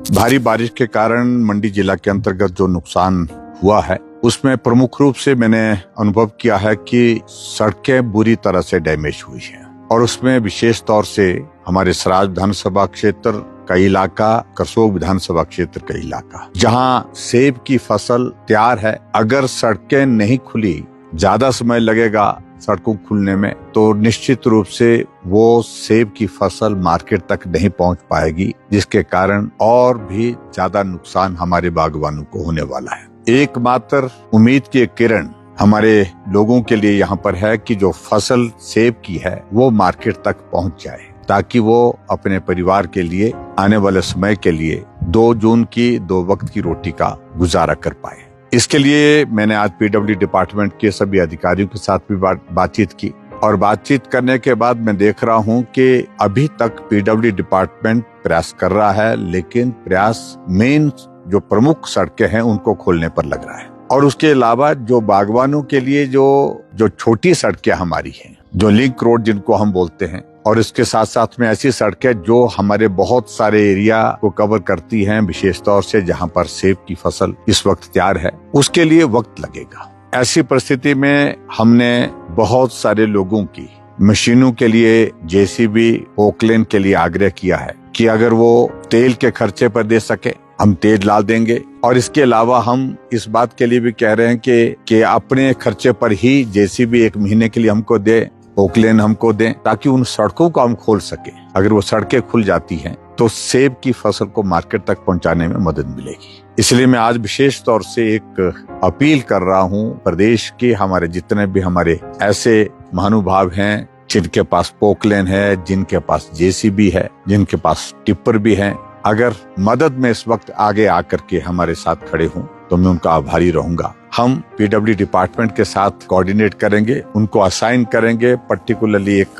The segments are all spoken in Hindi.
भारी बारिश के कारण मंडी जिला के अंतर्गत जो नुकसान हुआ है उसमें प्रमुख रूप से मैंने अनुभव किया है कि सड़कें बुरी तरह से डैमेज हुई हैं और उसमें विशेष तौर से हमारे सराज विधानसभा क्षेत्र का इलाका, करसोग विधानसभा क्षेत्र का इलाका, जहां सेब की फसल तैयार है। अगर सड़कें नहीं खुली, ज्यादा समय लगेगा सड़कों खुलने में, तो निश्चित रूप से वो सेब की फसल मार्केट तक नहीं पहुंच पाएगी, जिसके कारण और भी ज्यादा नुकसान हमारे बागवानों को होने वाला है। एकमात्र उम्मीद की एक किरण हमारे लोगों के लिए यहाँ पर है कि जो फसल सेब की है वो मार्केट तक पहुंच जाए, ताकि वो अपने परिवार के लिए आने वाले समय के लिए 2 जून की 2 वक्त की रोटी का गुजारा कर पाए। इसके लिए मैंने आज पीडब्ल्यू डिपार्टमेंट के सभी अधिकारियों के साथ भी बातचीत की और बातचीत करने के बाद मैं देख रहा हूं कि अभी तक पीडब्ल्यू डिपार्टमेंट प्रयास कर रहा है, लेकिन प्रयास मेन जो प्रमुख सड़कें हैं उनको खोलने पर लग रहा है। और उसके अलावा जो बागवानों के लिए जो छोटी सड़कें हमारी हैं, जो लिंक रोड जिनको हम बोलते हैं, और इसके साथ साथ में ऐसी सड़कें जो हमारे बहुत सारे एरिया को कवर करती हैं, विशेष तौर से जहां पर सेब की फसल इस वक्त तैयार है, उसके लिए वक्त लगेगा। ऐसी परिस्थिति में हमने बहुत सारे लोगों की मशीनों के लिए, जेसीबी, पोकलेन के लिए आग्रह किया है कि अगर वो तेल के खर्चे पर दे सके हम तेल ला देंगे। और इसके अलावा हम इस बात के लिए भी कह रहे हैं कि अपने खर्चे पर ही जेसीबी 1 महीने के लिए हमको दे, पोकलेन हमको दें, ताकि उन सड़कों को हम खोल सके। अगर वो सड़कें खुल जाती हैं तो सेब की फसल को मार्केट तक पहुंचाने में मदद मिलेगी। इसलिए मैं आज विशेष तौर से एक अपील कर रहा हूं प्रदेश के हमारे जितने भी हमारे ऐसे महानुभाव हैं जिनके पास पोकलेन है, जिनके पास जेसीबी है, जिनके पास टिप्पर भी है, अगर मदद में इस वक्त आगे आकर के हमारे साथ खड़े हों तो मैं उनका आभारी रहूंगा। हम पीडब्ल्यू डिपार्टमेंट के साथ कोऑर्डिनेट करेंगे, उनको असाइन करेंगे पर्टिकुलरली एक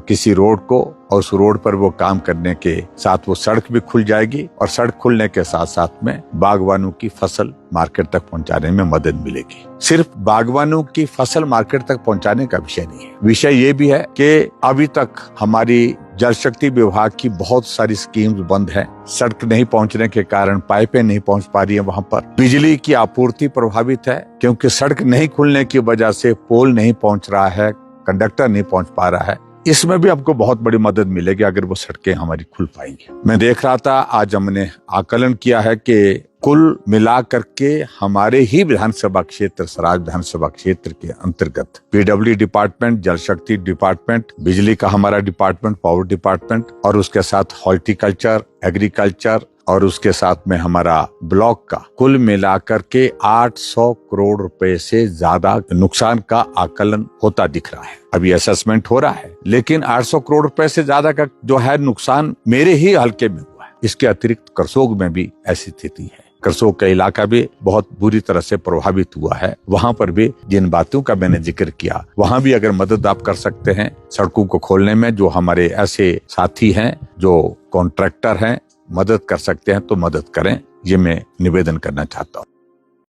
किसी रोड को, और उस रोड पर वो काम करने के साथ वो सड़क भी खुल जाएगी और सड़क खुलने के साथ साथ में बागवानों की फसल मार्केट तक पहुंचाने में मदद मिलेगी। सिर्फ बागवानों की फसल मार्केट तक पहुंचाने का विषय नहीं है, विषय ये भी है कि अभी तक हमारी जल शक्ति विभाग की बहुत सारी स्कीम्स बंद है। सड़क नहीं पहुंचने के कारण पाइपें नहीं पहुंच पा रही है, वहां पर बिजली की आपूर्ति प्रभावित है, क्योंकि सड़क नहीं खुलने की वजह से पोल नहीं पहुंच रहा है, कंडक्टर नहीं पहुंच पा रहा है। इसमें भी आपको बहुत बड़ी मदद मिलेगी अगर वो सड़कें हमारी खुल पाएंगी। मैं देख रहा था, आज हमने आकलन किया है कि कुल मिला करके हमारे ही विधानसभा क्षेत्र, सराज विधानसभा क्षेत्र के अंतर्गत पीडब्ल्यू डिपार्टमेंट, जल शक्ति डिपार्टमेंट, बिजली का हमारा डिपार्टमेंट, पावर डिपार्टमेंट, और उसके साथ हॉर्टिकल्चर, एग्रीकल्चर, और उसके साथ में हमारा ब्लॉक का, कुल मिलाकर के 800 करोड़ रुपए से ज्यादा नुकसान का आकलन होता दिख रहा है। अभी असेसमेंट हो रहा है, लेकिन 800 करोड़ रुपए से ज्यादा का जो है नुकसान मेरे ही हल्के में हुआ है। इसके अतिरिक्त करसोग में भी ऐसी स्थिति है। करसोग का इलाका भी बहुत बुरी तरह से प्रभावित हुआ है। वहां पर भी जिन बातों का मैंने जिक्र किया, वहां भी अगर मदद आप कर सकते हैं सड़कों को खोलने में, जो हमारे ऐसे साथी हैं जो कॉन्ट्रैक्टर हैं, मदद कर सकते हैं तो मदद करें, ये मैं निवेदन करना चाहता हूँ।